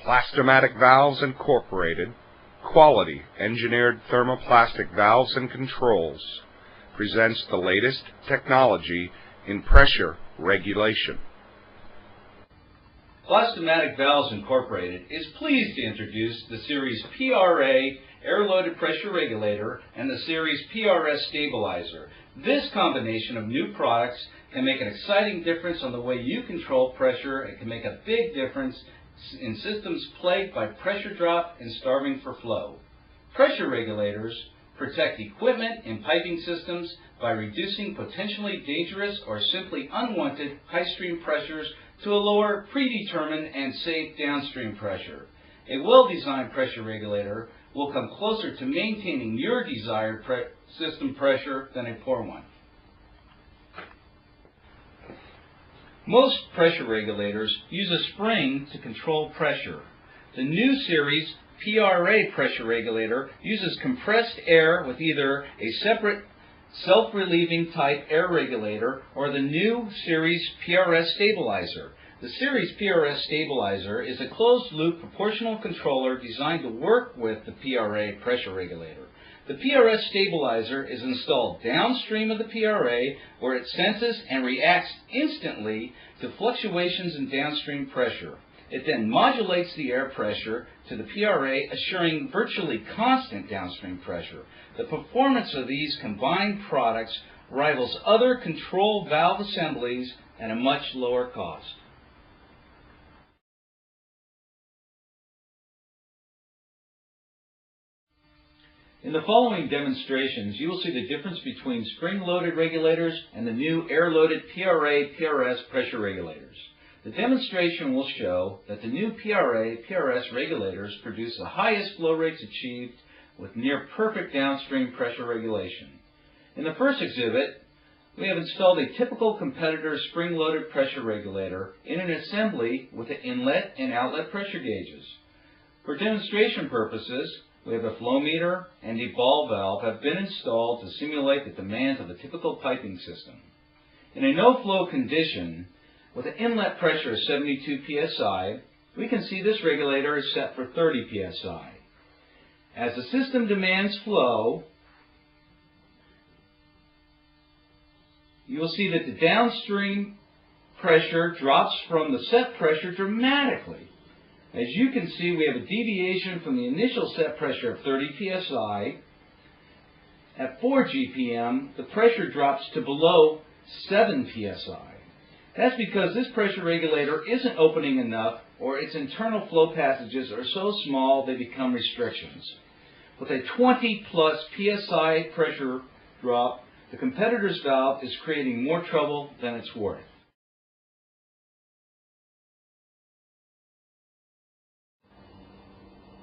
Plast-O-Matic Valves Incorporated, quality engineered thermoplastic valves and controls, presents the latest technology in pressure regulation. Plast-O-Matic Valves Incorporated is pleased to introduce the Series PRA air-loaded pressure regulator and the Series PRS stabilizer. This combination of new products can make an exciting difference on the way you control pressure and can make a big difference in systems plagued by pressure drop and starving for flow. Pressure regulators protect equipment and piping systems by reducing potentially dangerous or simply unwanted high stream pressures to a lower predetermined and safe downstream pressure. A well-designed pressure regulator will come closer to maintaining your desired system pressure than a poor one. Most pressure regulators use a spring to control pressure. The new series PRA pressure regulator uses compressed air with either a separate self-relieving type air regulator or the new series PRS stabilizer. The series PRS stabilizer is a closed-loop proportional controller designed to work with the PRA pressure regulator. The PRS stabilizer is installed downstream of the PRA where it senses and reacts instantly to fluctuations in downstream pressure. It then modulates the air pressure to the PRA, assuring virtually constant downstream pressure. The performance of these combined products rivals other control valve assemblies at a much lower cost. In the following demonstrations, you will see the difference between spring-loaded regulators and the new air-loaded PRA-PRS pressure regulators. The demonstration will show that the new PRA-PRS regulators produce the highest flow rates achieved with near-perfect downstream pressure regulation. In the first exhibit, we have installed a typical competitor spring-loaded pressure regulator in an assembly with the inlet and outlet pressure gauges. For demonstration purposes, we have a flow meter and a ball valve have been installed to simulate the demands of a typical piping system. In a no-flow condition, with an inlet pressure of 72 psi, we can see this regulator is set for 30 psi. As the system demands flow, you will see that the downstream pressure drops from the set pressure dramatically. As you can see, we have a deviation from the initial set pressure of 30 psi. At 4 GPM, the pressure drops to below 7 psi. That's because this pressure regulator isn't opening enough, or its internal flow passages are so small they become restrictions. With a 20+ psi pressure drop, the competitor's valve is creating more trouble than it's worth.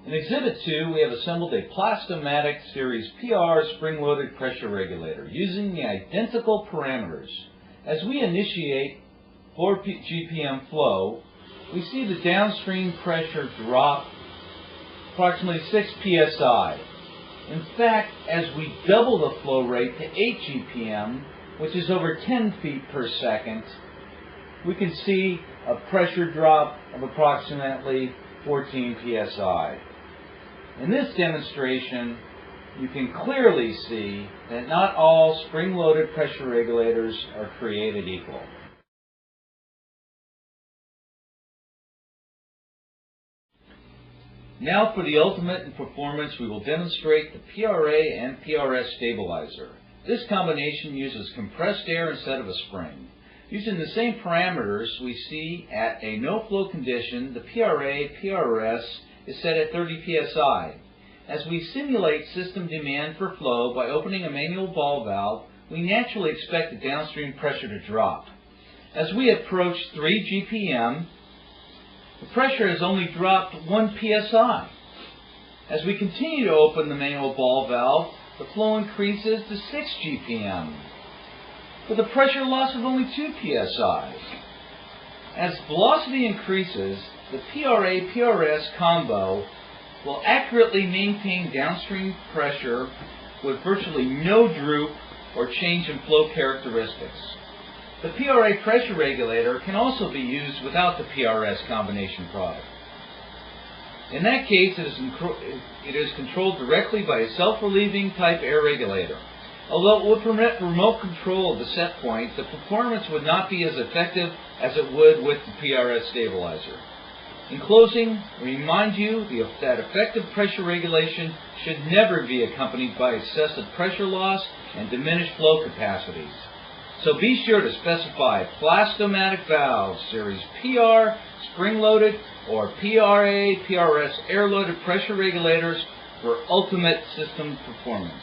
In Exhibit 2, we have assembled a Plast-O-Matic Series PR spring-loaded pressure regulator using the identical parameters. As we initiate 4 GPM flow, we see the downstream pressure drop approximately 6 psi. In fact, as we double the flow rate to 8 GPM, which is over 10 feet per second, we can see a pressure drop of approximately 14 psi. In this demonstration, you can clearly see that not all spring-loaded pressure regulators are created equal. Now for the ultimate in performance, we will demonstrate the PRA and PRS stabilizer. This combination uses compressed air instead of a spring. Using the same parameters we see at a no-flow condition, the PRA-PRS is set at 30 psi. As we simulate system demand for flow by opening a manual ball valve, we naturally expect the downstream pressure to drop. As we approach 3 GPM, the pressure has only dropped 1 psi. As we continue to open the manual ball valve, the flow increases to 6 GPM, with a pressure loss of only 2 psi. As velocity increases, the PRA-PRS combo will accurately maintain downstream pressure with virtually no droop or change in flow characteristics. The PRA pressure regulator can also be used without the PRS combination product. In that case, it is controlled directly by a self-relieving type air regulator. Although it would permit remote control of the set point, the performance would not be as effective as it would with the PRS stabilizer. In closing, we remind you that effective pressure regulation should never be accompanied by excessive pressure loss and diminished flow capacities. So be sure to specify Plast-O-Matic valves, Series PR, spring-loaded, or PRA, PRS air-loaded pressure regulators for ultimate system performance.